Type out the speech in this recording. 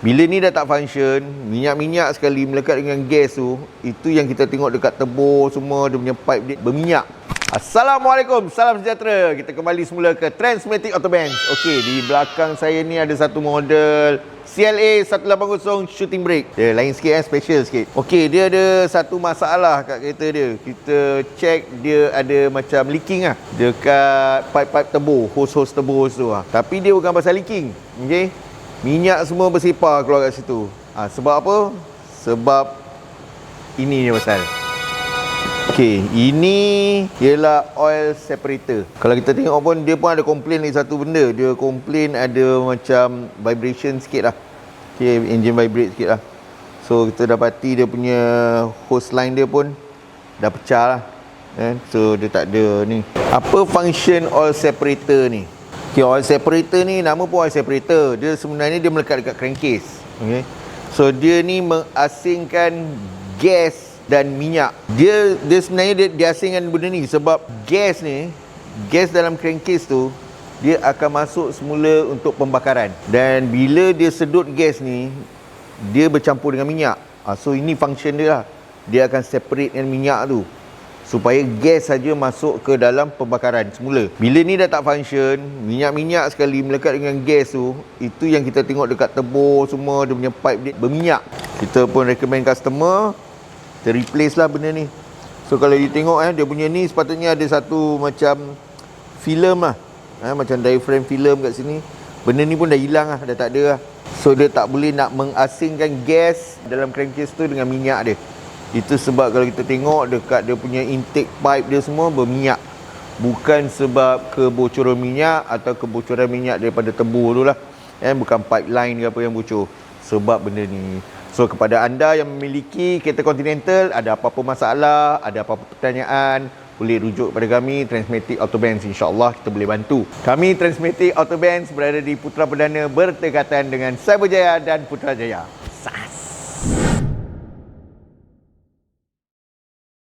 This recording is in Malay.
Bila ni dah tak function, minyak-minyak sekali melekat dengan gas tu, itu yang kita tengok dekat tebur semua, dia punya pipe dia berminyak. Assalamualaikum, salam sejahtera. Kita kembali semula ke Transmatic Autobands. Okey, di belakang saya ni ada satu model CLA 180 shooting brake. Dia lain sikit special sikit. Okey, dia ada satu masalah kat kereta dia. Kita check dia ada macam leaking dekat pipe-pipe tebur, hose-hose tebur tu Tapi dia bukan pasal leaking. Okey. Minyak semua bersipar keluar kat situ. Sebab apa? Sebab ini dia pasal. Okey, ini ialah oil separator. Kalau kita tengok pun, dia pun ada komplain lagi satu benda. Dia komplain ada macam vibration sikit lah. Okey, engine vibrate sikit lah. So, kita dapati dia punya hose line dia pun dah pecah lah. So, dia tak ada ni. Apa function oil separator ni? Okay, oil separator ni, nama pun oil separator. Dia sebenarnya dia melekat dekat crankcase. Okay. So, dia ni mengasingkan gas dan minyak. Dia sebenarnya dia asingkan benda ni sebab gas ni, gas dalam crankcase tu, dia akan masuk semula untuk pembakaran. Dan bila dia sedut gas ni, dia bercampur dengan minyak. So, ini function dia lah. Dia akan separate dengan minyak tu, supaya gas saja masuk ke dalam pembakaran semula. Bila ni dah tak function, minyak-minyak sekali melekat dengan gas tu, itu yang kita tengok dekat tebur semua, dia punya pipe dia berminyak. Kita pun recommend customer, kita replace lah benda ni. So kalau you tengok dia punya ni sepatutnya ada satu macam filem lah. Macam diaphragm filem kat sini. Benda ni pun dah hilang lah, dah tak ada lah. So dia tak boleh nak mengasingkan gas dalam crankcase tu dengan minyak dia. Itu sebab kalau kita tengok dekat dia punya intake pipe dia semua berminyak. Bukan sebab kebocoran minyak atau kebocoran minyak daripada tebur tu lah. Bukan pipeline ke apa yang bocor. Sebab benda ni. So kepada anda yang memiliki kereta Continental, ada apa-apa masalah, ada apa-apa pertanyaan, boleh rujuk kepada kami Transmatic Autobands. InsyaAllah kita boleh bantu. Kami Transmatic Autobands berada di Putra Perdana berdekatan dengan Cyberjaya dan Putrajaya.